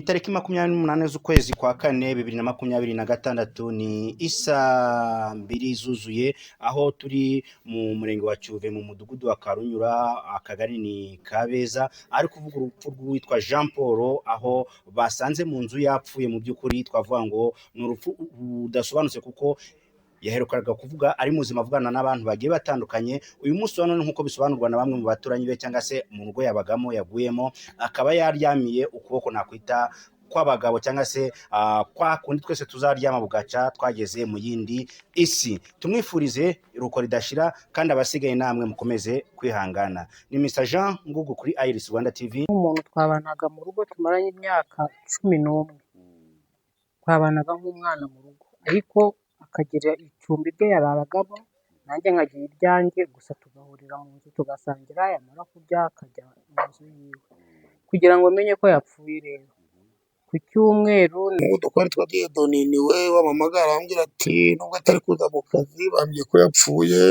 Itariki 28 z'ukwezi kwa kane 2026 ni isa 2 zuzuye aho turi mu murenge wa Cyuve mu mudugudu wa Karunyura akagari ni Kabeza ari kuvuga urupfu rw'uwitwa Jean Paul aho basanze mu nzu yapfuye. Mu by'ukuri twavuga ngo ni urupfu udasobanutse kuko yaherukaga kuvuga ari muzima avugana n'abantu bagiye batandukanye. Uyu munsi none nkuko bisobanurwa na bamwe mu baturanyi be cyangwa se mu rugo yabagamo yaguyemo akaba yaryamiye ukuboko nakwita kw'abagabo cyangwa se kwa kundi twese tuzaryama bugaca twageze mu yindi isi. Tumwifurize iruko ridashira kandi abasigaye namwe mukomeze kwihangana. Ni Mr Jean Ngugu kuri Iris Rwanda TV. Umuntu twabanaga mu rugo tumaranye imyaka 11, twabanaga nk'umwana mu rugo ariko akagira icumbi rye yararagamo, nanjye nkagira iryanjye, gusa tugahurira mu nzu tugasangira, yamara kurya akajya mu nzu yiwe kugira ngo menye ko yapfuye. Rero ku cyumweru twari twagiye Doniniwe wamamagara arambwira ati nubwo atari kuza mu kazi bambwiye ko yapfuye,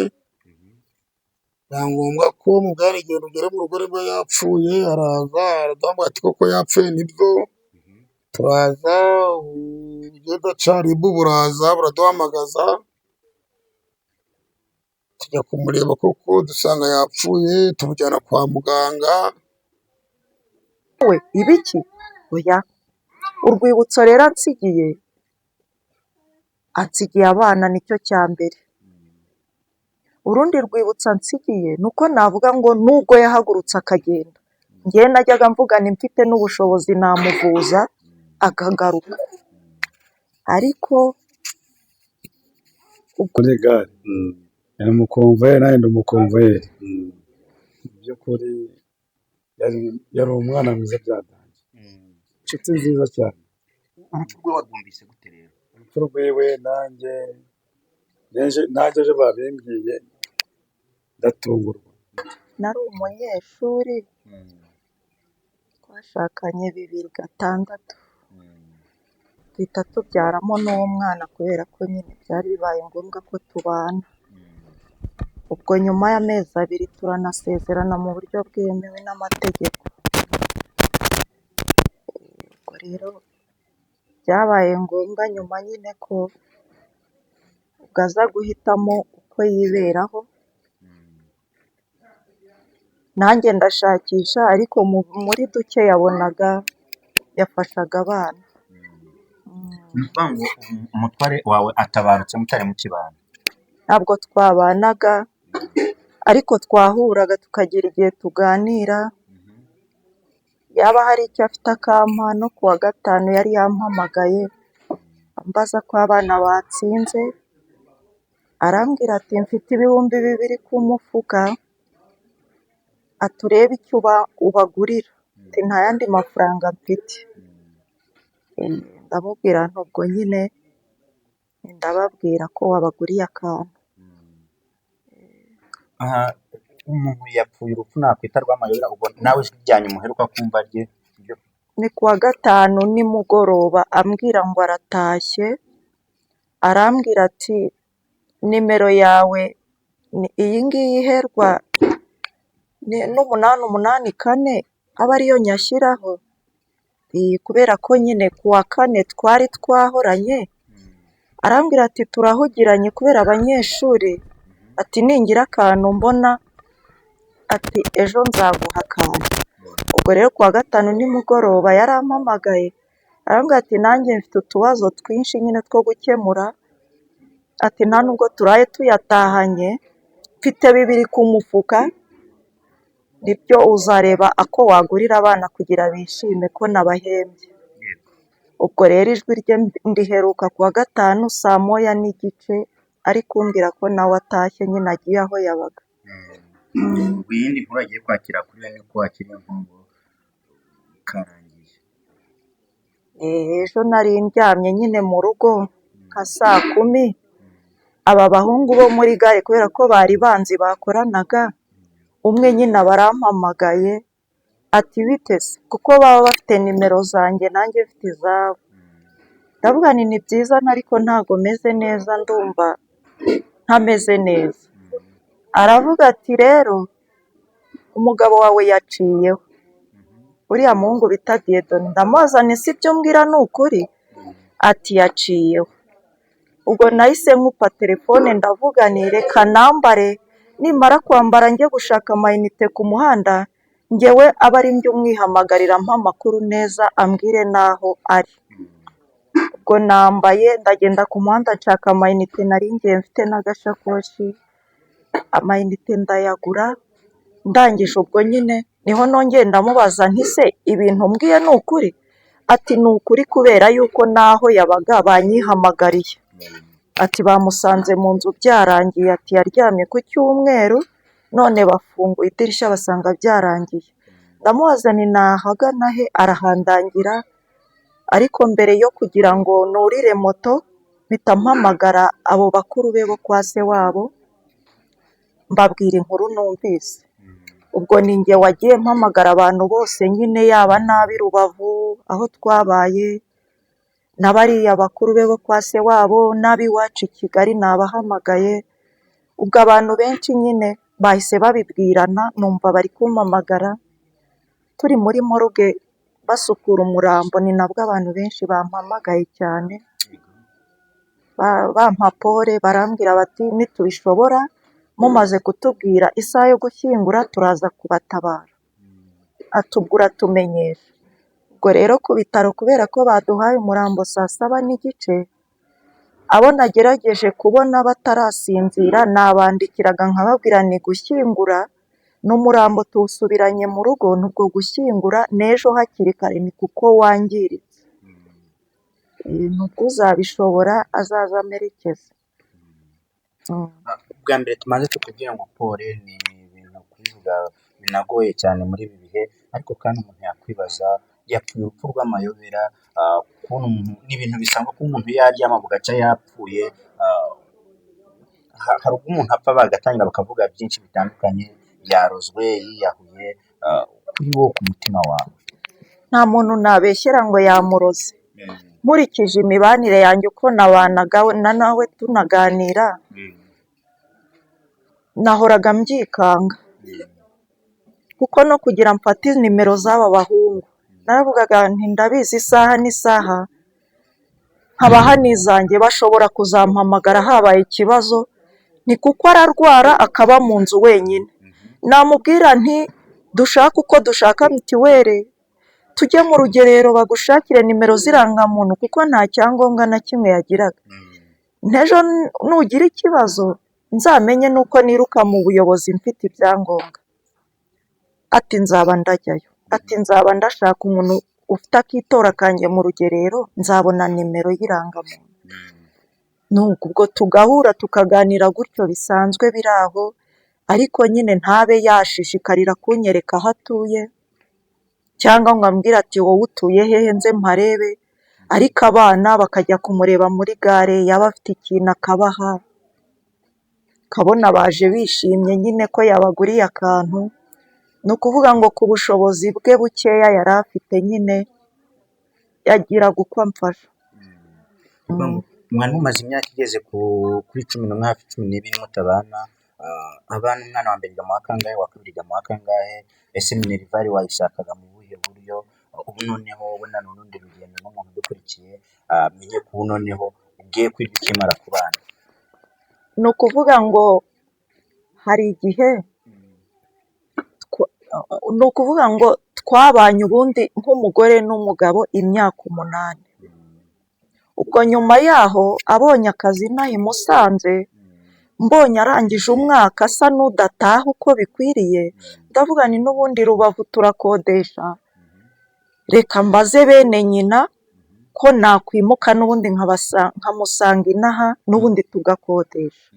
ngombwa ko mu bwari igihe ugere mu rugo rwe yapfuye. Araza araduhamagara ati koko yapfuye. Nibyo turaza, ugenda caribu buraza buraduhamagaza tujya kumureba, koko dusanga yapfuye, tumujyana kwa muganga. we ibiki oya urwibutso rero ansigiye abana nicyo cya mbere. Urundi rwibutso ansigiye nuko navuga ngo nubwo yahagurutse akagenda, njye najyaga mvuga ni mfite n'ubushobozi namuvuza akagaruka, ariko kuri gare yari umukomvayeri nanjye ndi umukomvayeri. Mu by'ukuri yari umwana mwiza byatangiye, inshuti nziza cyane. Urupfu rwe warwumvise gute rero? Urupfu rwiwe nanjye ejo babimbwiye ndatungurwa. nari umunyeshuri, twashakanye 2006 duhita tubyaramo n'umwana kubera ko nyine byari bibaye ngombwa ko tubana. Ubwo nyuma y'amezi 2 turanasezerana mu buryo bwemewe n'amategeko. Ubwo rero byabaye ngombwa nyuma nyine ko ubwo aza guhitamo uko yiberaho, nanjye ndashakisha, ariko muri duke yabonaga yafashaga abana. Umutware wawe atabarutse mutari mukibana? Ntabwo twabanaga ariko twahuraga tukagira igihe tuganira, yaba hari icyo afite akampa. No kuwa gatanu yari yampamagaye ambaza ko abana batsinze, arambwira ati mfite 2,000 ku mufuka, aturebe icyo ubagurira. Ati nta yandi mafaranga mfite. Ndamubwira nubwo nyine ndababwira ko wabaguriye akantu. Umuntu yapfuye urupfu nakwita rw'amayobera. Ubwo nawe ijwi ryanyu muheruka kumva rye? Ni kuwa gatanu nimugoroba ambwira ngo aratashye, arambwira ati nimero yawe ni iyi ngiyi iherwa n'884 aba ariyo nyashyiraho. Kubera ko nyine kuwa kane twari twahoranye, arambwira ati turahugiranye kubera abanyeshuri, ati ningira akantu mbona, ati ejo nzaguha akantu. Ubwo rero kuwa gatanu nimugoroba yarampamagaye arambwira ati nanjye mfite utubazo twinshi nyine two gukemura, ati nta nubwo turaye tuyatahanye, mfite 2 ku mufuka, nibyo uzareba ako wagurira abana kugira bishime ko nabahembye. Ubwo rero ijwi rye ndiheruka kuwa gatanu 1:30, ari kumbwira ko nawe atashye nyine agiye aho yabaga. Ibindi nkuru agiye kwakira kuri we niko wakiriye nkumva karangiye? Ejo nari ndyamye nyine mu rugo nka 10:00, aba bahungu bo muri gare kubera ko bari banzi bakoranaga, umwe nyine barampamagaye ati bitese, kuko baba bafite nimero zanjye nanjye mfite izabo. Ndavuga ni byiza ariko ntago meze neza, ndumva ntameze neza. Aravuga ati rero umugabo wawe yaciyeho, uriya muhungu bita Dieudonne ndamuzanye si ibyo mbwira ni ukuri ati yaciyeho. Ubwo nahise nkupa telefone ndavuga nti reka nambare nimara kwambara njye gushaka amayinite ku muhanda njyewe aba ari njye umwihamagarira ampa amakuru neza ambwire n'aho ari. Ubwo nambaye ndagenda ku muhanda nshaka amayinite nari ngiye mfite n'agashakoshi, amayinite ndayagura, ndangije ubwo nyine niho nongeye ndamubaza nti se ibintu mbwiye ni ukuri? Ati ni ukuri kubera yuko n'aho yabaga banyihamagariye. Ati bamusanze mu nzu byarangiye, ati yaryamye ku cyumweru none bafunguye idirishya basanga byarangiye. Ndamubaza nti nahagana he? Arahandangira, ariko mbere yo kugira ngo nurire moto mpita mpamagara abo bakuru be bo kwa se wabo mbabwira inkuru numvise. Ubwo ni njye wagiye mpamagara abantu bose nyine yaba n'ab'i Rubavu aho twabaye n'abariya bakuru be bo kwa se wabo n'ab'iwacu i Kigali nabahamagaye. Ubwo abantu benshi nyine bahise babibwirana numva bari kumpamagara turi muri morgue basukura umurambo, ni nabwo abantu benshi bampamagaye cyane bampa pole barambwira bati nitubishobora mumaze kutubwira isaha yo gushyingura turaza kubatabara, atubwira tumenyesha. Ubwo rero ku bitaro kubera ko baduhaye umurambo 7:30 abo nagerageje kubona batarasinzira nabandikiraga nkababwira ni gushyingura n'umurambo tuwusubiranye mu rugo, nubwo gushyingura n'ejo hakiri kare ni kuko wangiritse. Nubwo uzabishobora azaza amerekeza. Bwa mbere tumaze tukubwira ngo pole ni ibintu kubivuga binagoye cyane muri ibi bihe, ariko kandi umuntu yakwibaza yapfuye urupfu rw'amayobera. Kubona umuntu ni ibintu bisanzwe ko umuntu yaryama bugaca yapfuye. Hari ubwo umuntu apfa bagatangira bakavuga byinshi bitandukanye, yarozwe, yiyahuye. Kuri wowe ku mutima wawe Nta muntu nabeshyera ngo yamuroze. Nkurikije imibanire yanjye uko nabanaga na nawe tunaganira nahoraga mbyikanga, kuko no kugira mfate nimero z'aba bahungu naravugaga nti ndabizi isaha n'isaha habaha n'izanjye bashobora kuzampamagara habaye ikibazo, ni kuko ararwara akaba mu nzu wenyine. Namubwira nti dushaka uko dushaka mitiweli tujye mu rugerero bagushakire nimero z'irangamuntu kuko nta cyangombwa na kimwe yagiraga. Ntejo nugira ikibazo nzamenye nuko niruka mu buyobozi mfite ibyangombwa. Ati nzaba ndajyayo, ati nzaba ndashaka umuntu ufite akitora kanjye mu rugerero nzabona nimero y'irangamuntu. Nuko ubwo tugahura tukaganira gutyo bisanzwe biri aho, ariko nyine ntabe yashishikarira kunyereka aho atuye cyangwa ngo ambwire ati wowe utuye hehe nze mparebe, ariko abana bakajya kumureba muri gare yaba afite ikintu akabaha, kabona baje bishimye nyine ko yabaguriye akantu. Ni ukuvuga ngo ku bushobozi bwe bukeya yari afite nyine yagiraga uko amfasha. mwari mumaze imyaka igeze kuri 11 hafi 12 mutabana. Abana umwana wa mbere yiga mu wa kangahe, uwa kabiri yiga mu wa kangahe? Ese minerivare wayishakaga mu buhe buryo? Ubu noneho ubona n'urundi rugendo n'umuntu udukurikiye menye ko ubu noneho ugiye kwiga ukimara kubana. Ni ukuvuga ngo hari igihe ni ukuvuga ngo twabanye ubundi nk'umugore n'umugabo imyaka 8. Ubwo nyuma yaho abonye akazi inaha i Musanze, mbonye arangije umwaka asa n'udataha uko bikwiriye, ndavuga ni n'ubundi Rubavu turakodesha, reka mbaze bene nyina ko nakwimuka n'ubundi nkamusanga inaha n'ubundi tugakodesha.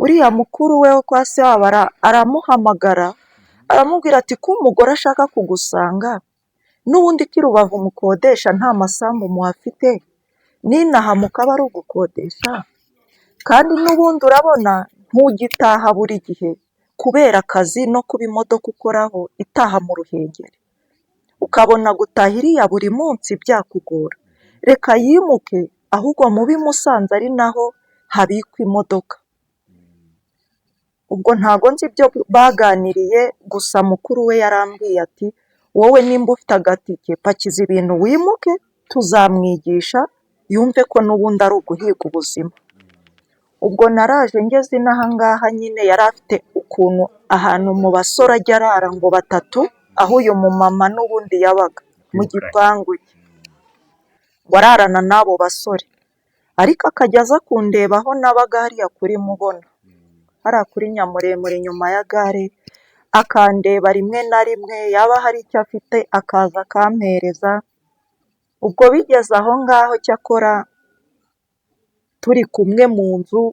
Uriya mukuru we wo kwa se wabo aramuhamagara aramubwira ati ko umugore ashaka kugusanga n'ubundi ko i Rubavu mukodesha nta masambu muhafite, n'inaha mukaba ari ugukodesha, kandi n'ubundi urabona ntugitaha buri gihe kubera akazi no kuba imodoka ukoraho itaha mu Ruhengeri, ukabona gutaha iriya buri munsi byakugora, reka yimuke ahubwo mubi Musanze ari naho habikwa imodoka. Ubwo ntago nzi ibyo baganiriye, gusa mukuru we yarambwiye ati wowe nimba ufite agatike pakiza ibintu wimuke tuzamwigisha yumve ko n'ubundi ari uguhiga ubuzima. Ubwo naraje ngeze inaha ngaha nyine yari afite ukuntu ahantu mu basore ajya arara ngo batatu, aho uyu mumama n'ubundi yabaga mu gipangu cye, ngo ararana n'abo basore, ariko akajya aza kundeba aho nabaga hariya kuri Mubona, hariya kuri Nyamuremure inyuma ya gare, akandeba rimwe na rimwe yaba hari icyo afite akaza akampereza. Ubwo bigeze aho ngaho cyakora turi kumwe mu nzu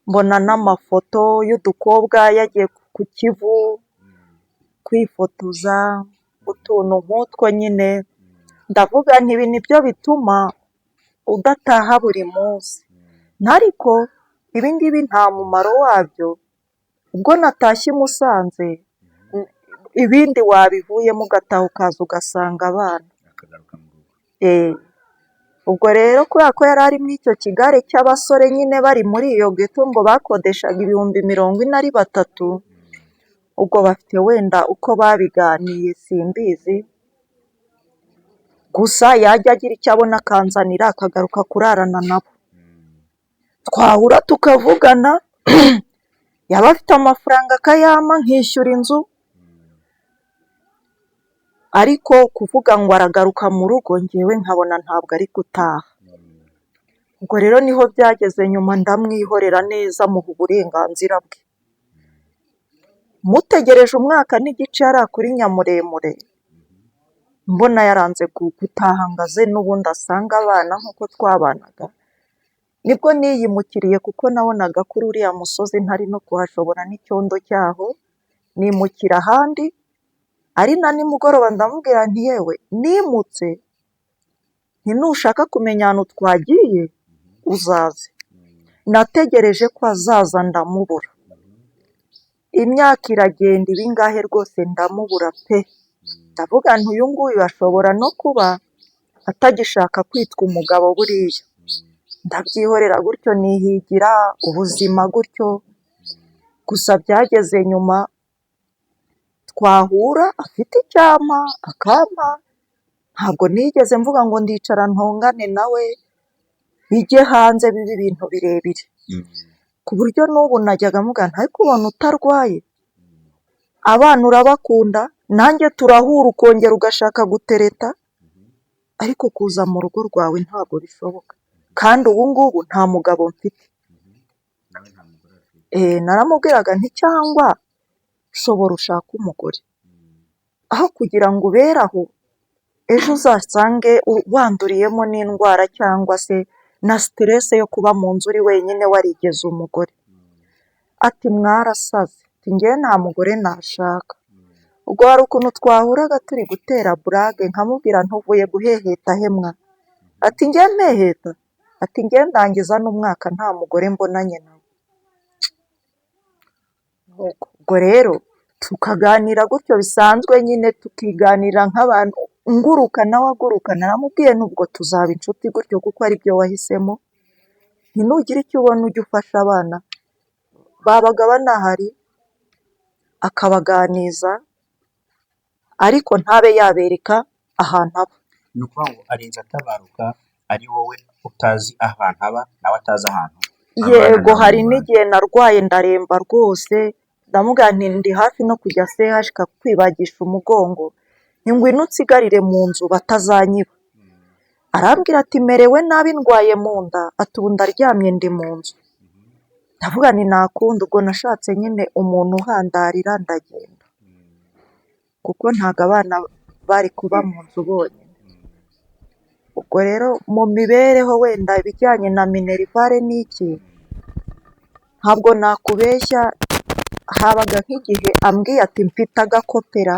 mbona n'amafoto y'udukobwa yagiye ku Kivu kwifotoza utuntu nk'utwo nyine, ndavuga nti ibi nibyo bituma udataha buri munsi, ariko ibi ngibi nta mumaro wabyo, ubwo natashye i Musanze ibindi wabivuyemo ugataha ukaza ugasanga abana. Ubwo rero kubera ko yari ari muri icyo kigare cy'abasore nyine bari muri iyo geto ngo bakodeshaga 40,000 ari batatu, ubwo bafite wenda uko babiganiye simbizi, gusa yajya agira icyo abona akanzanira akagaruka kurarana nabo, twahura tukavugana yaba afite amafaranga akayampa nkishyura inzu, ariko kuvuga ngo aragaruka mu rugo ngewe nkabona ntabwo ari gutaha. Ubwo rero niho byageze nyuma ndamwihorera neza muha uburenganzira bwe, mutegereje umwaka n'igice yari kuri Nyamuremure, mbona yaranze gutaha ngo aze n'ubundi asanga abana nk'uko twabanaga, nibwo niyimukiriye kuko nabonaga kuri uriya musozi ntari no kuhashobora n'icyondo cyaho, nimukira ahandi. Ari na nimugoroba ndamubwira nti yewe nimutse ntinushaka kumenya ahantu twagiye uzaze. Nategereje ko azaza ndamubura, imyaka iragenda ibingahe rwose ndamubura pe, ndavuga nti uyu nguyu ashobora no kuba atagishaka kwitwa umugabo buriya, ndabyihorera gutyo nihigira ubuzima gutyo. Gusa byageze nyuma twahura afite icyama akampa, ntabwo nigeze mvuga ngo ndicara ntongane nawe bijye hanze bibe ibintu birebire, ku buryo n'ubu najyaga mugana ariko ubona utarwaye, abana urabakunda, nanjye turahura ukongera ugashaka gutereta, ariko kuza mu rugo rwawe ntabwo bishoboka, kandi ubu ngubu nta mugabo mfite. Naramubwiraga nti cyangwa ushobora ushaka umugore, aho kugira ngo ubere aho ejo uzasange wanduriyemo n'indwara cyangwa se na siterese yo kuba mu nzu uri wenyine warigeze umugore. Ati mwarasaze, ati ngewe nta mugore nashaka. Ubwo hari ukuntu twahuraga turi gutera burage nkamubwira ntuvuye guheheta hemwa, ati ngewe mpeheta, ati ngewe ndangiza n'umwaka nta mugore mbonanye nawe. Ubwo rero tukaganira gutyo bisanzwe nyine, tukiganira nk'abantu nguruka nawe aguruka. Naramubwiye nubwo tuzaba inshuti gutyo kuko ari byo wahisemo, ntinugira icyo ubona ujye ufasha abana. Babaga banahari akabaganiza ariko ntabe yabereka ahantu aba. Ni ukuvuga ngo arinze atabaruka ari wowe utazi ahantu aba nawe atazi ahantu. Yego, hari n'igihe narwaye ndaremba rwose, ndamubwira nti ndi hafi no kujya CHK kwibagisha umugongo, ni ngwino unsigarire mu nzu batazanyiba. Arambwira ati merewe nabi ndwaye mu nda, ati ubu ndaryamye ndi mu nzu. Ndavuga nti nakunda, ubwo nashatse nyine umuntu uhandarira ndagenda, kuko ntabwo abana bari kuba mu nzu bonyine. Ubwo rero mu mibereho wenda ibijyanye na minerivare n'iki, ntabwo nakubeshya, habaga nk'igihe ambwiye ati mfite agakopera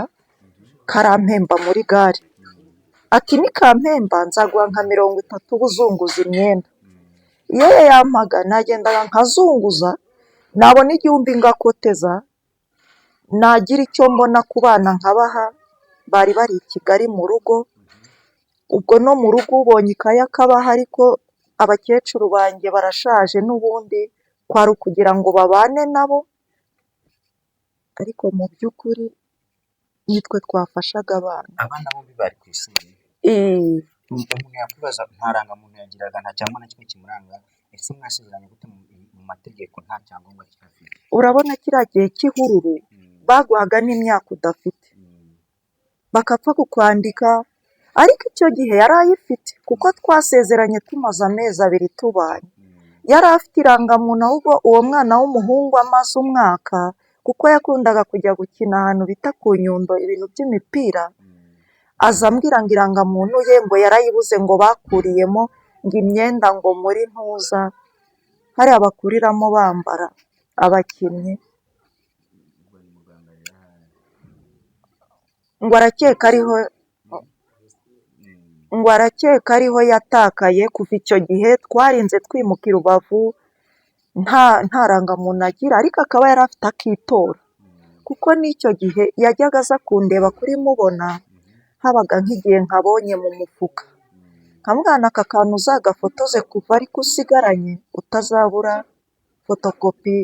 karampemba muri gare, ati nikampemba nzaguha nka 30 ubuzunguza imyenda. Iyo yampaga nagendaga nkazunguza, nabona 1000 ngakoteza, nagira icyo mbona ku bana nkabaha, bari bari i Kigali mu rugo. Ubwo no mu rugo ubonye ikaye akabaha, ariko abakecuru banjye barashaje n'ubundi kwari ukugira ngo babane nabo, ariko mu by'ukuri nitwe twafashaga abana. abana bombi bari ku ishuri. Umuntu yakwibaza nta rangamuntu yagiraga, nta cyangombwa na kimwe kimuranga, ese mwasezeranye gute mu mategeko nta cyangombwa cyafite? Urabona kiriya gihe cy'ihururu baguhaga n'imyaka udafite, bakapfa kukwandika, ariko icyo gihe yari ayifite kuko twasezeranye tumaze amezi 2 tubanye. Yari afite irangamuntu, ahubwo uwo mwana w'umuhungu amaze umwaka, kuko yakundaga kujya gukina ahantu bita ku Nyundo ibintu by'imipira, aza ambwira ngo irangamuntu ye ngo yarayibuze, ngo bakuriyemo ngo imyenda ngo muri ntuza hariya bakuriramo bambara abakinnyi, ngo arakeka ariho yatakaye. Kuva icyo gihe twarinze twimuka i Rubavu nta rangamuntu agira, ariko akaba yari afite akitora, kuko n'icyo gihe yajyaga aza kundeba kuri Mubona, habaga nk'igihe nkabonye mu mufuka, nkamwana aka kantu uzagafotoze kuva ariko usigaranye utazabura fotokopi,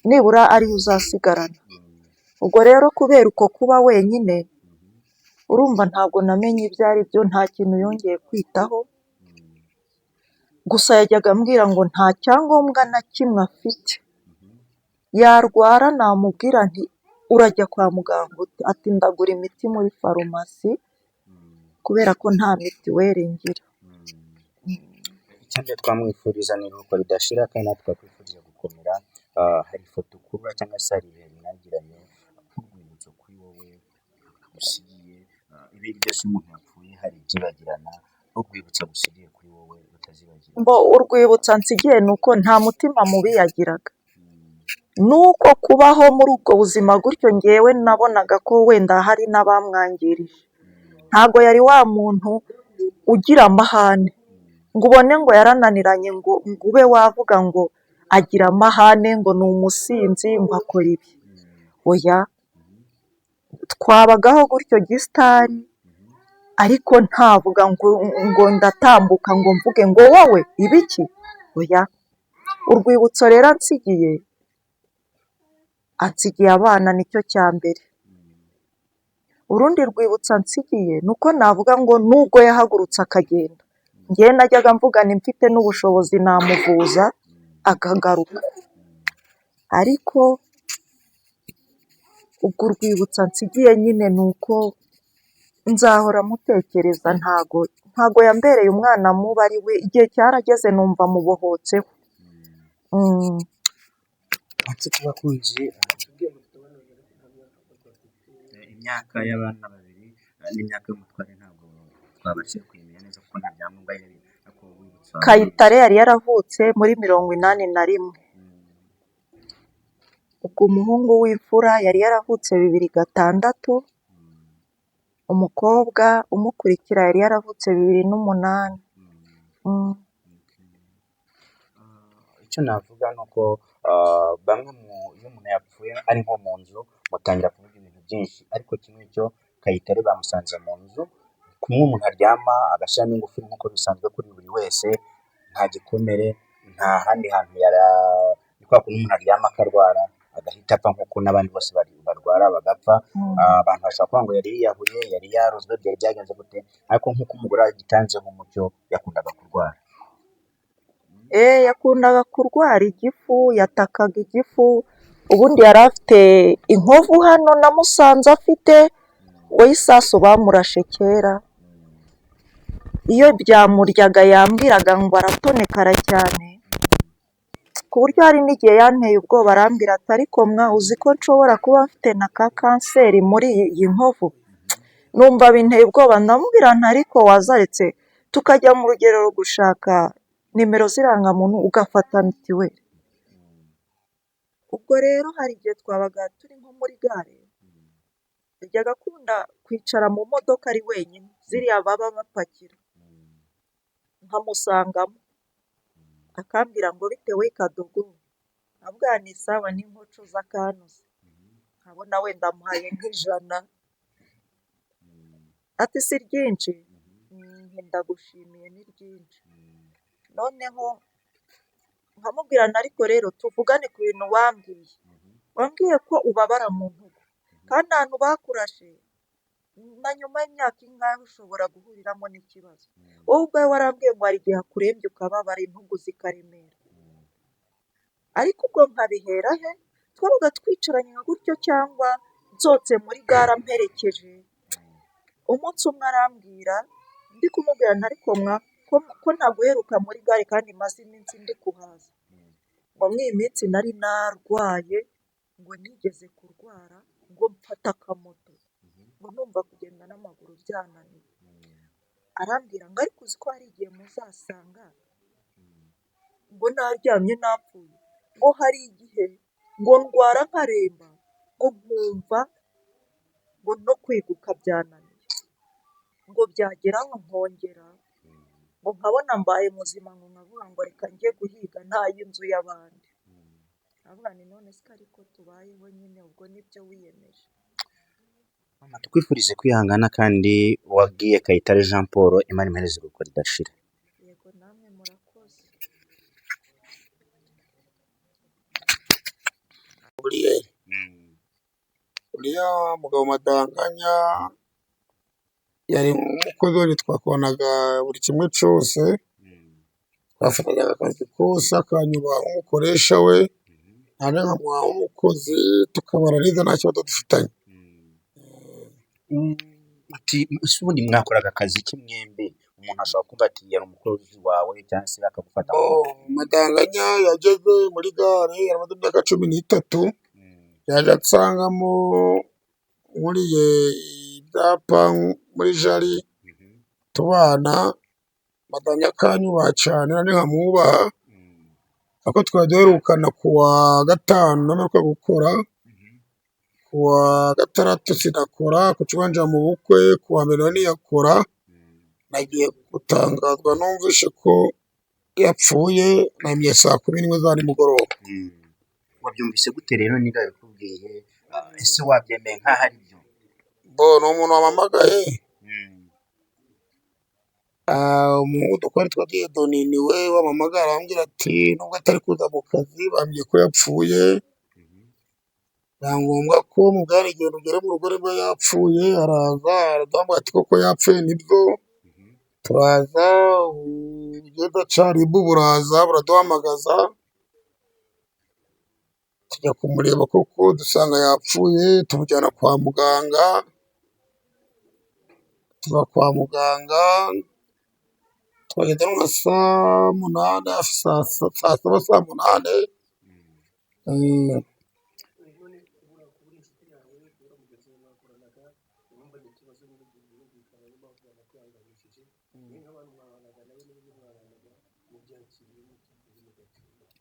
nibura ariyo uzasigarana. Ubwo rero kubera uko kuba wenyine, urumva ntabwo namenye ibyo ari byo, nta kintu yongeye kwitaho, gusa yajyaga ambwira ngo nta cyangombwa na kimwe afite, yarwara namubwira nti urajya kwa muganga ute, ati ndagura imiti muri farumasi kubera ko nta mitiweli ngira. Icyambere twamwifuriza ni iruhuko ridashira, kandi natwe twakwifuriza gukomera. Hari ifoto ukurura cyangwa se hari ibihe mwagiranye nk'urwibutso kuri wowe rusigiye, ibiri byose umuntu yapfuye hari ibyibagirana, urwibutso rusigiye kuri wowe rutazibagirana. Urwibutso ansigiye ni uko nta mutima mubi yagiraga, nuko kubaho muri ubwo buzima gutyo ngewe nabonaga ko wenda hari n'abamwangirije. Ntabwo yari wa muntu ugira amahane ngo ubone ngo yarananiranye ngo ube wavuga ngo agira amahane, ngo ni umusinzi, ngo akora ibi. Oya, twabagaho gutyo gisitari, ariko ntavuga ngo ndatambuka ngo mvuge ngo wowe ibiki. Oya, urwibutso rero ansigiye abana, nicyo cya mbere. Urundi rwibutso ansigiye ni uko navuga ngo nubwo yahagurutse akagenda, ngewe najyaga mvugana mfite n'ubushobozi namuvuza akagaruka, ariko ubwo urwibutso ansigiye nyine ni uko nzahora mutekereza. Ntago yambereye umwana mubi, ari we igihe cyarageze numva mubohotseho. Nshuti bakunzi, imyaka y'abana babiri n'imyaka y'umutware ntabwo twabashije kuyimenya neza kuko nta byangombwa yari. Kayitare yari yaravutse muri 1981, ubwo umuhungu w'imfura yari yaravutse 2006, umukobwa umukurikira yari yaravutse 2008. Icyo navuga ni uko bamwe iyo umuntu yapfuye ari nko mu nzu mutangira kuvuga ibintu byinshi, ariko kimwe cyo Kayitare bamusanze mu nzu, kumwe umuntu aryama agashyiramo ingufuri nk'uko bisanzwe kuri buri wese, nta gikomere, nta handi hantu ni kwa kundi umuntu aryama akarwara agahita apfa nk'uko n'abandi bose barwara bagapfa. Abantu bashobora kuvuga ngo yari yiyahuye, yari yarozwe, byari byagenze gute, ariko nk'uko umugore yagitanzeho umucyo yakundaga kurwara. Yakundaga kurwara igifu, yatakaga igifu, ubundi yari afite inkovu hano namusanze afite, we isasu bamurashe kera, iyo byamuryaga yambwiraga ngo aratonekara cyane, ku buryo hari n'igihe yanteye ubwoba, arambwira ati ariko uzi ko nshobora kuba mfite na ka kanseri muri iyi nkovu. Numva binteye ubwoba, ndamubwira nti ariko wazaretse tukajya mu rugerero gushaka nimero z'irangamuntu ugafata mitiweli. Ubwo rero hari igihe twabaga turi nko muri gare, yajyaga akunda kwicara mu modoka ari wenyine, ziriya baba bapakira, nkamusangamo akambwira ngo bitewe Kadogo, nkabwira nti sawa n'inkoco z'akanuzi, nkabona wenda amuhaye nk'ijana, ati si ryinshi, ndagushimiye ni ryinshi. Noneho nkamubwira ariko rero tuvugane ku bintu wambwiye ko ubabara mu ntugu, kandi ahantu bakurashe na nyuma y'imyaka ingahe ushobora guhuriramo n'ikibazo. Wowe ubwawe warambwiye ngo hari igihe akurembye ukababara intugu zikaremera, ariko ubwo nkabihera he? Twabaga twicaranye nka gutyo cyangwa nsohotse muri gare amperekeje. Umunsi umwe arambwira, ndi kumubwira nti ariko ko ntaguheruka muri gare kandi maze iminsi ndi kuhaza, ngo mw'iyi minsi nari narwaye, ngo nigeze kurwara, ngo mfata akamoto, ngo numva kugenda n'amaguru byananiye. Arambwira ngo ariko uzi ko hari igihe muzasanga ngo naryamye napfuye, ngo hari igihe ngo ndwara nkaremba, ngo nkumva ngo no kweguka byananiye, ngo byageraho nkongera ngo nkabona mbaye muzima, ngo nkavuga ngo reka njye guhiga ntay'inzu y'abandi. Ndavuga nti none se ariko tubayeho nyine, ubwo nibyo wiyemeje. Mama, tukwifurize kwihangana kandi wabwiye Kayitare Jean Paul Imana imuhereze urugo ridashira. Yego namwe murakoze. uriya mugabo Madanganya yari umukozi we, twakoranaga buri kimwe cyose, twafatanyaga akazi kose, akanyubaha nk'umukoresha we, nanjye nkamuha nk'umukozi, tukabana neza nta kibazo dufitanye. Ati ese ubundi mwakoraga akazi ki mwembi? Umuntu ashobora kuvuga ati yari umukozi wawe cyangwa se akagufata Madanganya yageze muri gare, yaramaze imyaka 13, yaje ansangamo nkuriye ibyapa muri jari, tubana. Madanganya akanyubaha cyane, nanjye nkamwubaha, ariko twari duherukana ku wa gatanu nameruka gukora, ku wa gatandatu sinakora, ku cyumweru nja mu bukwe, ku wa mbere ntiyakora. Nagiye gutangazwa numvishe ko yapfuye, namye saa 11 za nimugoroba. wabyumvise gute rero? niba bikubwiye ese wabyemeye nk'aho ari byo? Ni umuntu wampamagaye, umuhungu twari twagiye Doni niwe wampamagara arambwira ati nubwo atari kuza mu kazi bambwiye ko yapfuye, biba ngombwa ko mubwira igihe ugere mu rugo niba yapfuye. Araza araduhamagara ati koko yapfuye, nibyo. Turaza, ubugenda ca ribu buraza buraduhamagaza, tujya kumureba koko dusanga yapfuye, tumujyana kwa muganga. Tuba kwa muganga twagenda nka saa 8, hafi saa 7 saa 8.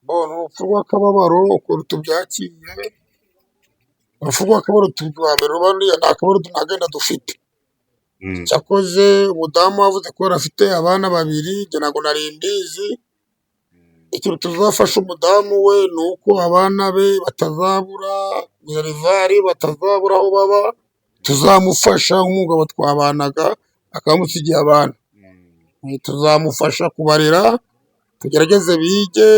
Urupfu rw'akababaro ukuntu tubyakiriye, urupfu rw'akababaro tubambere rubaniye, nta kababaro tunagenda dufite. Cyakoze umudamu wavuze ko afite abana 2, njye ntabwo nari mbizi. Ikintu tuzafasha umudamu we ni uko abana be batazabura minervari, batazabura aho baba, tuzamufasha nk'umugabo twabanaga akamusigiye abana, tuzamufasha kubarera, tugerageze bige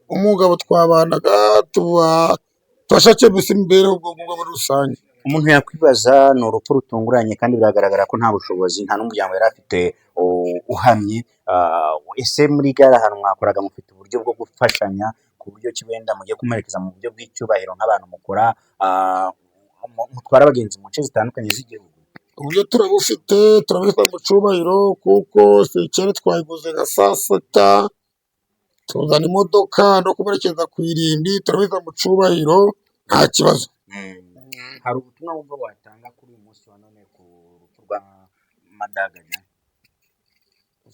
umugabo twabanaga, tubashake gusa imibereho muri rusange. Umuntu yakwibaza, ni urupfu rutunguranye kandi biragaragara ko nta bushobozi, nta n'umuryango yari afite uhamye. Ese muri gare ahantu mwakoraga mufite uburyo bwo gufashanya ku buryo ki wenda mugiye kumuherekeza mu buryo bw'icyubahiro nk'abantu mukora mutwara abagenzi mu nce zitandukanye z'igihugu? Uburyo turabufite mu cyubahiro, kuko sekere twayiguze nka saa 7, tuzana imodoka no kumuherekeza ku irimbi, turabifite mu cyubahiro nta kibazo. Hari ubutumwa wumva watanga kuri uyu munsi wa none ku rupfu rwa Madanganya?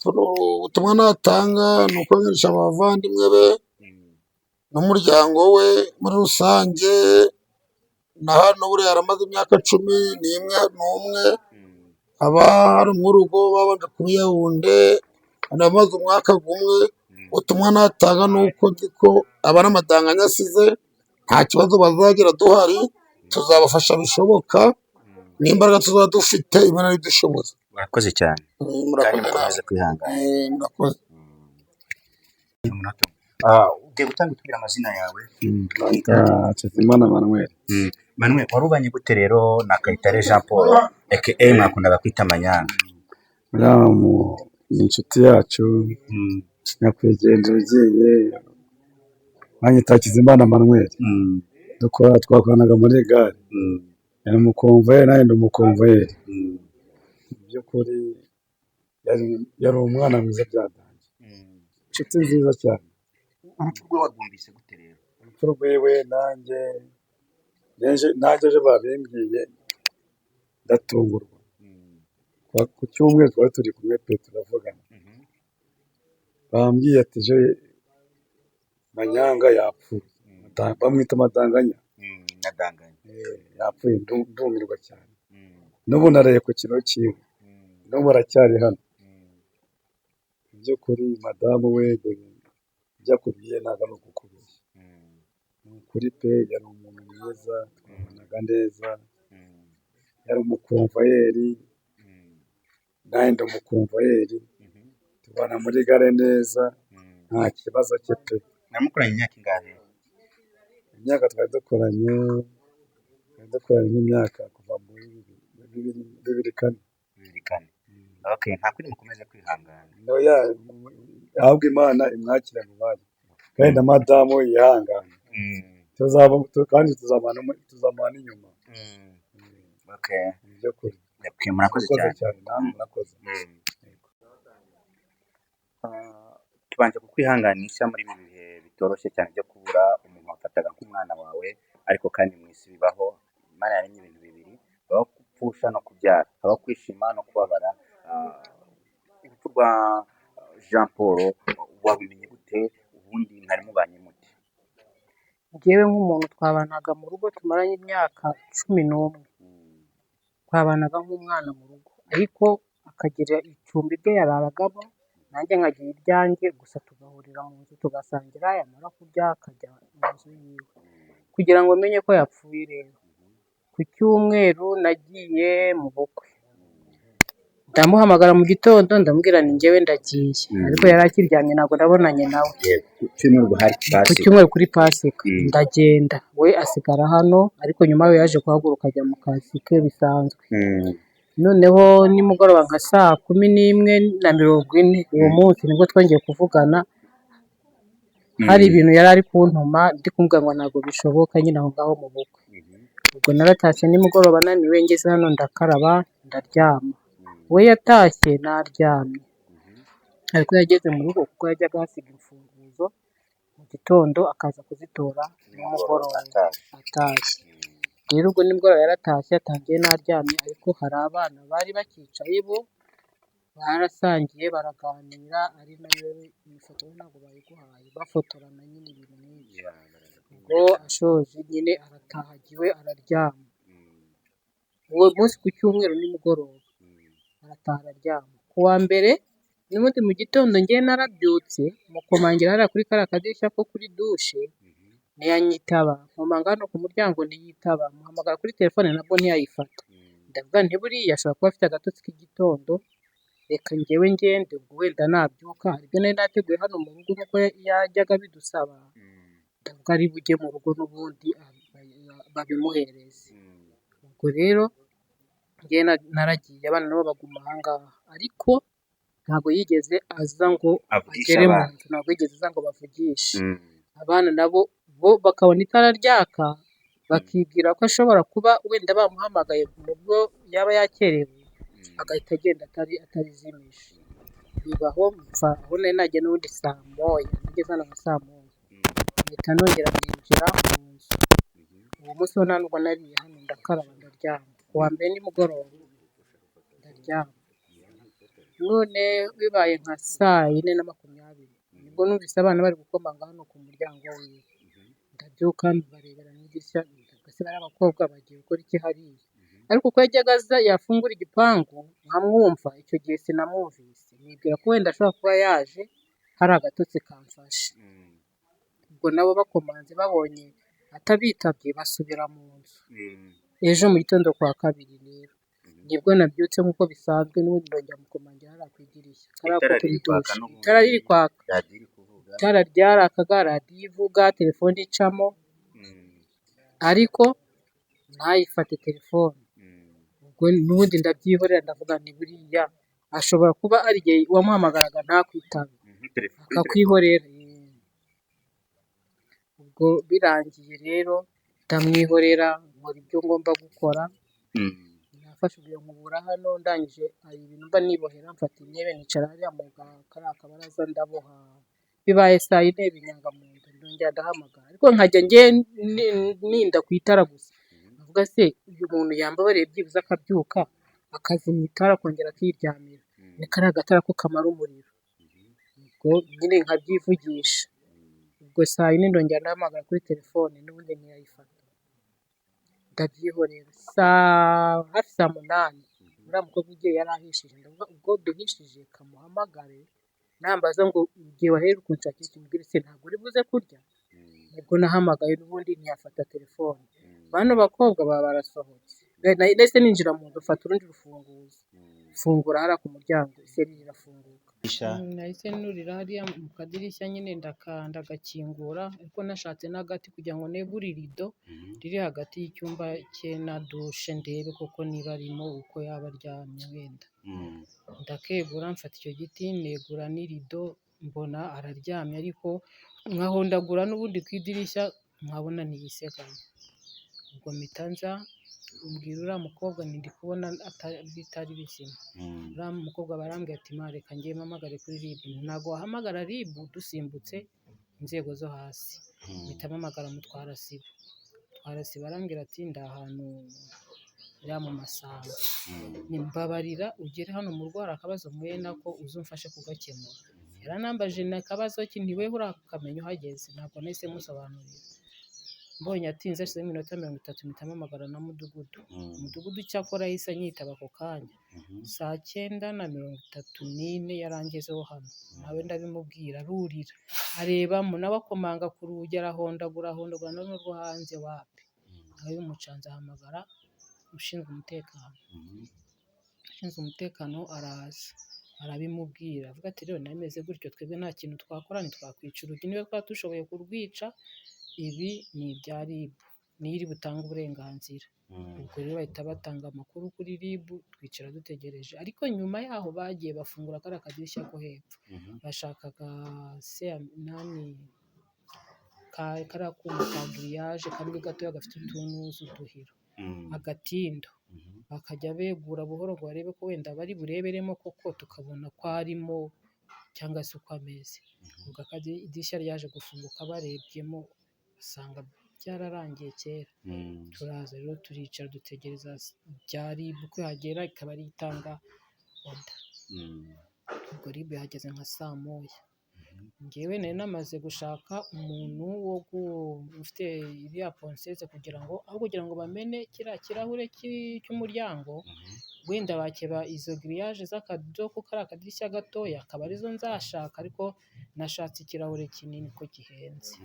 Ubutumwa natanga ni ukoresha abavandimwe be n'umuryango we muri rusange. Na hano buriya yaramaze imyaka 11, aba hari nk'urugo babanje kuba Yaounde, amaze umwaka umwe. Ubutumwa natanga ni uko nzi ko abana Madanganya asize nta kibazo bazagira duhari, tuzabafasha bishoboka, n'imbaraga tuzaba dufite Imana idushoboza. Murakoze cyane kandi mukomeze kwihangana. Murakoze. ugiye gutanga utubwira amazina yawe. Bita Hakizimana Manuel. Manuel, warubanye gute rero na Kayitare Jean Paul aka mwakundaga kwita Manyanga? Uriya ni inshuti yacu nyakwigendera ugiye banyita Hakizimana Manuel. Twakoranaga muri gare. Yari umukomvayeri nanjye ndi umukomvayeri. Mu by'ukuri yari umwana mwiza byatangiye. Inshuti nziza cyane. Urupfu rwe warwumvise gute rero? Urupfu rwiwe nanjye ejo babimbwiye ndatungurwa. Ku cyumweru twari turi kumwe pe turavugana. Bambwiye ati ejo Manyanga yapfuye. Bamwita Madanganya. Yapfuye ndumirwa cyane. N'ubu naraye ku kiro cyiwe. N'ubu aracyari hano. Mu by'ukuri madamu we ibyo akubwiye ntabwo ari ukukubeshya. Ni ukuri pe yari umuntu mwiza, twabanaga neza, yari umukomvayeri, nanjye ndi umukomvayeri, tubana muri gare neza, nta kibazo cye pe. Namukoranye imyaka ingahe? Imyaka twari dukoranye nk'imyaka kuva muri 2004. Okay, nta kuri mukomeze kwihangana. Ahubwo Imana imwakire mu bandi kandi na madamu yihangana. Kandi tuzamana inyuma. Okay. Ibyo kuri. Murakoze cyane. Murakoze. Tubanje kukwihanganisha muri ibi bihe bitoroshye cyane byo kubura umuntu wafataga nk'umwana wawe, ariko kandi mu isi bibaho. Imana yaremye ibintu bibiri, habaho gupfusha no kubyara, habaho kwishima no kubabara. Urupfu rwa Jean Paul wabimenye gute? Ubundi mwari mubanye mute? Njyewe nk'umuntu twabanaga mu rugo tumaranye imyaka 11. Twabanaga nk'umwana mu rugo, ariko akagira icumbi rye yararagamo, nanjye nkagira iryanjye, gusa tugahurira mu nzu tugasangira, yamara kurya akajya mu nzu yiwe. Kugira ngo menye ko yapfuye rero, ku cyumweru nagiye mu bukwe, ndamuhamagara mu gitondo ndamubwira ni njyewe ndagiye, ariko yari akiryamye ntabwo nabonanye nawe. Ku cyumweru kuri Pasika ndagenda, we asigara hano, ariko nyuma we yaje guhaguruka ajya mu kazi ke bisanzwe. Noneho nimugoroba nka 11:40 uwo munsi nibwo twongeye kuvugana. Hari ibintu yari ari kuntuma, ndi kumubwira ngo ntabwo bishoboka, nyine aho ngaho mu bukwe. Ubwo naratashye nimugoroba naniwe, ngeze hano ndakaraba ndaryama. We yatashye naryamye, ariko yageze mu rugo kuko yajyaga hasiga imfunguzo mu gitondo akaza kuzitora nimugoroba atashye. Rero ubwo nimugoroba yaratashye atangiye naryamye, ariko hari abana bari bakicaye bo barasangiye baraganira, ari nayo ifoto ntabwo bayiguhaye, bafotorana nyine ibintu nk'ibyo. Ubwo ashoje nyine aratahagiwe araryama. Uwo munsi ku cyumweru nimugoroba arataha araryama. Ku wa mbere n'ubundi mu gitondo ngiye narabyutse, mukomangira hariya kuri kariya kadirishya ko kuri dushe, ntiyanyitaba. Nkomanga hano ku muryango ntiyitaba, muhamagara kuri telefone nabwo ntiyayifata. Ndavuga nti buriya ashobora kuba afite agatotsi k'igitondo, reka njyewe ngende, ubwo wenda nabyuka hari ibyo nari nateguye hano mu rugo nk'uko yajyaga bidusaba, ndavuga ari bujye mu rugo n'ubundi babimuhereze. Ubwo rero njye naragiye, abana nabo baguma aha ngaha, ariko ntabwo yigeze aza ngo agere mu nzu, ntabwo yigeze aza ngo bavugishe. Abana nabo bo bakabona itara ryaka, bakibwira ko ashobora kuba wenda bamuhamagaye mu bwo yaba yakerewe, agahita agenda atarizimije. Bibaho mpfa aho nari nagiye n'ubundi 9:00, nageze hano nka 9:00, mpita nongera kwinjira mu nzu. Uwo munsi ho nta nubwo nariye hano, ndakaraba ndaryama. Ku wa mbere nimugoroba ndaryama. None bibaye nka 4:20 nibwo numvise abana bari gukomanga hano ku muryango wiwe. Ndabyuka barebera mu idirishya, mbese bari abakobwa bagiye gukora iki hariya. Ariko uko yajyaga aza yafungura igipangu nkamwumva, icyo gihe sinamwumvise, nibwira ko wenda ashobora kuba yaje hari agatotsi kamfashe. Ubwo nabo bakomanze babonye atabitabye basubira mu nzu. Ejo mu gitondo kwa kabiri rero nibwo nabyutse nk'uko bisanzwe, n'ubundi ndongera mukomangira hariya ku idirishya. Itara riri kwaka, itara ryarakaga, radiyo ivuga, telefone icamo, ariko ntayifate telefone. Ubwo n'ubundi ndabyihorera ndavuga nti buriya ashobora kuba ari igihe wamuhamagaraga ntakwitabe akakwihorera. Ubwo birangiye rero ndamwihorera nkora ibyo ngomba gukora, nafashe ubuye nkubura hano, ndangije hari ibintu mba nibohera, mfata intebe nicara hariya mu kariya kabaraza ndaboha. Bibaye saa yine binyanga mu nda, ndongera ndahamagara, ariko nkajya njye ninda ku itara gusa, avuga se uyu muntu yambabariye byibuze akabyuka akazimya itara akongera akiryamira, ni kariya gatara ko kamara umuriro. Ubwo nyine nkabyivugisha, ubwo saa yine ndongera ndahamagara kuri telefone n'ubundi ntiyayifata, ndabyihorera. Hafi saa munani uriya mukobwa ugiye yari ahishije, ndavuga ubwo duhishije kamuhamagare, nambaza ngo igihe waheruka kunshakisha umubwire se ntabwo uri buze kurya. Nibwo nahamagaye n'ubundi ntiyafata telefone. Bano bakobwa baba barasohotse, nahise ninjira mu nzu mfata urundi rufunguzo, mfungura hariya ku muryango, iseri rirafunguka. Nahise nurira hariya mu kadirishya nyine ndagakingura, ariko nashatse n'agati kugira ngo negure irido riri hagati y'icyumba cye na dushe, ndebe koko niba arimo uko yaba aryamye wenda. Ndakegura mfata icyo giti negura n'irido, mbona araryamye, ariko nkahondagura n'ubundi ku idirishya nkabona ntiyisegamye. Ubwo mpita nza mbwira uriya mukobwa nti ndi kubona bitari bizima. Uriya mukobwa barambwira ati reka ngiye mpamagare kuri RIB. Ntabwo wahamagara RIB dusimbutse inzego zo hasi, mpita mpamagara Mutwarasibo. Mutwarasibo arambwira ati ndi ahantu uriya mu Masamba, mbabarira ugere hano mu rugo, hari akabazo mpuye nako uze umfashe kugakemura. Yaranambaje n'akabazo ntiweho urakamenya uhageze, ntabwo nahise musobanurira. Mbonye atinze hashize iminota 30 mpita mpamagara na Mudugudu. Mudugudu cyakora yahise anyitaba ako kanya, saa 9:34 yarangezeho hano, nawe ndabimubwira arurira arebamo, nawe akomanga ku rugi arahondagura no rwo hanze wapi. Nawe bimucanze ahamagara ushinzwe umutekano. Ushinzwe umutekano araza arabimubwira, avuga ati rero nameze gutyo, twebwe nta kintu twakora, ntitwakwica urugi, niba twaba dushoboye kurwica, ibi ni ibya RIB, niyo iri butange uburenganzira. Ubwo rero bahita batanga amakuru kuri RIB, twicara dutegereje. Ariko nyuma yaho bagiye bafungura kariya kadirishya ko hepfo, bashakaga kariya kuma ka giriyaje kamwe gatoya gafite utunuzu uduhiro, agatindo, bakajya begura buhoro ngo barebe ko wenda bari bureberemo koko tukabona ko arimo cyangwa se uko ameze. Ubwo idirishya ryaje gufunguka barebyemo usanga byararangiye kera. Turaza rero turicara dutegereza bya RIB ko yagera ikaba ari itanga oda. Ubwo RIB yahageze nka saa 1. Njyewe nari namaze gushaka umuntu ufite iriya ponseze kugira ngo bamene kiriya kirahure cy'umuryango, wenda bakeba izo giriyaje z'akadodo ko kari akadirishya gatoya, akaba arizo nzashaka, ariko nashatse ikirahure kinini ko gihenze.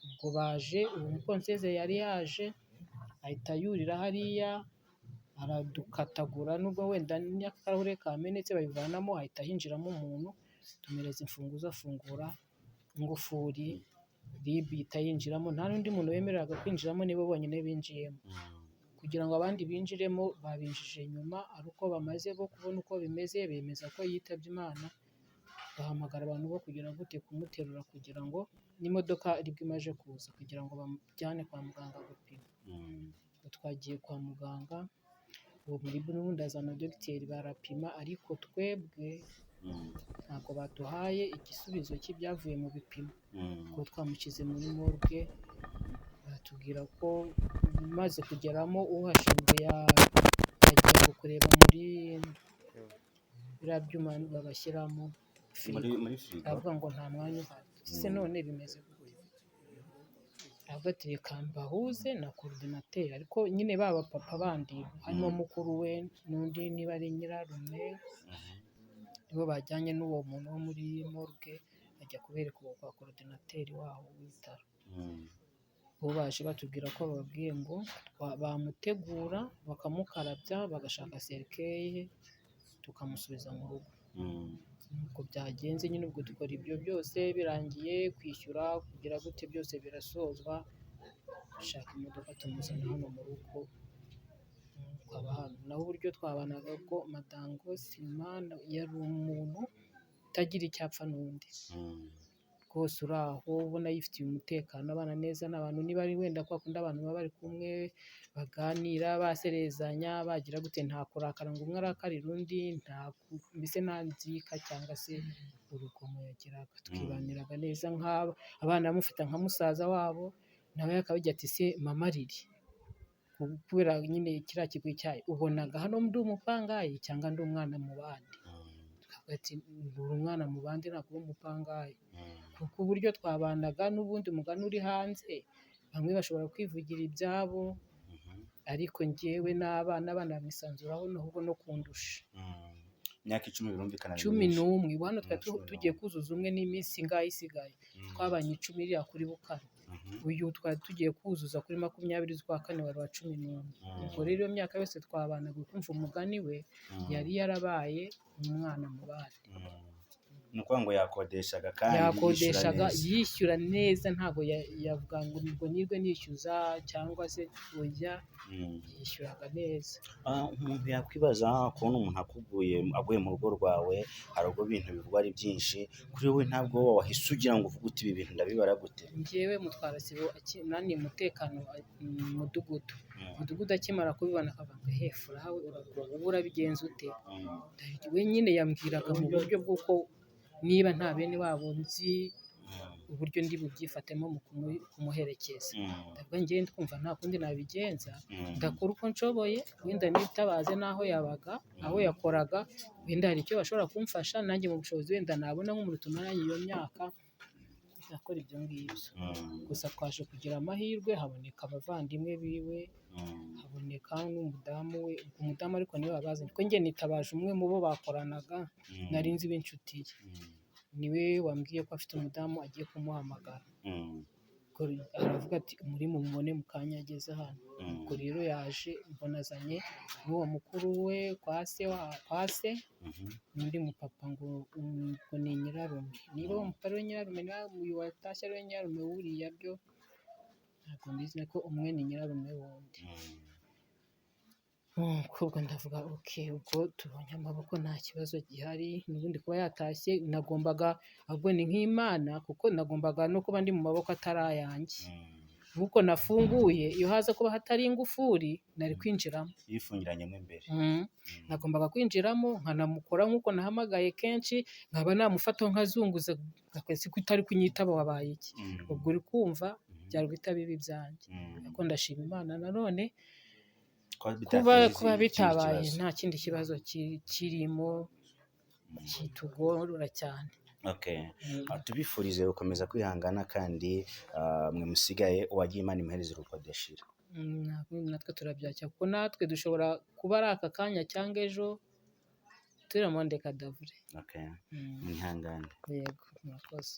Ubwo baje, uwo muponseze yari yaje ahita yurira hariya aradukatagura, nubwo wenda n'akarahure kamenetse babivanamo, ahita hinjiramo umuntu tumereza imfunguzo, afungura ingufuri, RIB ihita yinjiramo, nta n'undi muntu wemereraga kwinjiramo, nibo bonyine binjiyemo. Kugira ngo abandi binjiremo babinjije nyuma, ari uko bamaze bo kubona uko bimeze, bemeza ko yitabye Imana, bahamagara abantu bo kugira gute kumuterura, kugira ngo n'imodoka RIB imaze kuza kugira ngo bamujyane kwa muganga gupima. Twagiye kwa muganga, uwo muri n'ubundi azana dogiteri barapima, ariko twebwe ntabwo baduhaye igisubizo cy'ibyavuye mu bipimo, kuko twamushyize muri morgue. Batubwira ko maze kugeramo uhashinzwe yagiye kureba muri biriya byuma babashyiramo firigo, avuga ngo nta mwanya uhari. Se none bimeze gute? Avuga ati reka mbahuze na coordinateur, ariko nyine baba papa bandi harimo mukuru we n'undi niba ari nyirarume, nibo bajyanye n'uwo muntu wo muri morgue bajya kubereka uwo kwa coordinateur waho w'ibitaro. Bo baje batubwira ko bababwiye ngo bamutegura bakamukarabya, bagashaka serikeye tukamusubiza mu rugo. nuko byagenze nyine ubwo dukora ibyo byose birangiye kwishyura kugira gute byose birasozwa dushaka imodoka tumuzana hano mu rugo twaba hano naho uburyo twabanaga ko Madango Simana yari umuntu utagira icyapfa n'undi rwose uri aho ubona yifitiye umutekano abana neza n'abantu niba ari wenda kwa kundi abantu baba bari kumwe baganira baserezanya bagira gute nta kurakara ngo umwe arakarira undi mbese nta nzika cyangwa se urugomo yagiraga twibaniraga neza nk'aba abana bamufata nka musaza wabo nawe akabagira ati se mama riri kubera nyine kiriya kigwi cyayo ubonaga hano ndi umupangayi cyangwa ndi umwana mu bandi ati uri umwana mu bandi ntabwo uri umupangayi kuko uburyo twabanaga n'ubundi mugani uri hanze bamwe bashobora kwivugira ibyabo ariko njyewe n'abana bamwisanzuraho ahubwo no kundusha imyaka 10 birumvikana 11 hano twari tugiye kuzuza umwe n'iminsi ingahe isigaye twabanye 10 iriya kuri Bukara uyu twari tugiye kuzuza kuri 20 z'ukwa kane wari wa 11 ubwo rero iyo myaka yose twabanaga kumva umugani we yari yarabaye umwana mu bandi nuko ngo yakodeshaga kandi yishyura neza ntago yavuga ngo nirwe nishyuza cyangwa se ujya yishyuraga neza umuntu yakwibaza kubona umuntu aguye mu rugo rwawe hari ubwo bintu bivugwa ari byinshi kuri wowe ntabwo wahise ugira ngo uvuge uti ibi bintu ndabibara gute njyewe mutwara sibo nani umutekano mudugudu akimara kubibona akavuga hefu nawe uragura bigenze ute we nyine yambwiraga mu buryo bw'uko niba nta bene wabo nzi uburyo ndi bubyifatemo mu kumuherekeza ndavuga njyewe twumva nta kundi nabigenza ndakora uko nshoboye wenda nitabaze n'aho yabaga aho yakoraga wenda hari icyo bashobora kumfasha nanjye mu bushobozi wenda nabona nk'umuntu tumaranye iyo myaka ndakora ibyo ngibyo gusa twaje kugira amahirwe haboneka abavandimwe biwe haboneka n'umudamu we umudamu ariko niwe wabazanye ko njye nitabaje umwe mu bo bakoranaga nari nzi b'inshuti ye niwe wambwiye ko afite umudamu agiye kumuhamagara aravuga ati muri mumubone mu kanya ageze hano ubwo rero yaje mbona azanye n'uwo mukuru we kwa se n'undi mupapa ngo ni nyirarume niba uwo mupapa ari we nyirarume uyu watashye ari we nyirarume wuriya byo ntabwo mbizi ko umwe ni nyirarume wundi ubwo ndavuga ubwo tubonye amaboko nta kibazo gihari n'ubundi kuba yatashye nagombaga ahubwo ni nk'Imana kuko nagombaga no kuba ndi mu maboko atari ayanjye nk'uko nafunguye iyo haza kuba hatari ingufuri nari kwinjiramo yifungiranyemo imbere nagombaga kwinjiramo nkanamukora nk'uko nahamagaye kenshi nkaba namufataho nkazunguza gakwese ko utari kunyitaba wabaye iki ubwo uri kumva byari guhita bibi byanjye ariko ndashima Imana nanone kuba bitabaye nta kindi kibazo kirimo kitugora cyane tubifurize gukomeza kwihangana kandi mwe musigaye uwagiye Imana imuhereze urukodeshira natwe turabyakira kuko natwe dushobora kuba ari aka kanya cyangwa ejo turi mu ndekadavure mwihangane yego murakoze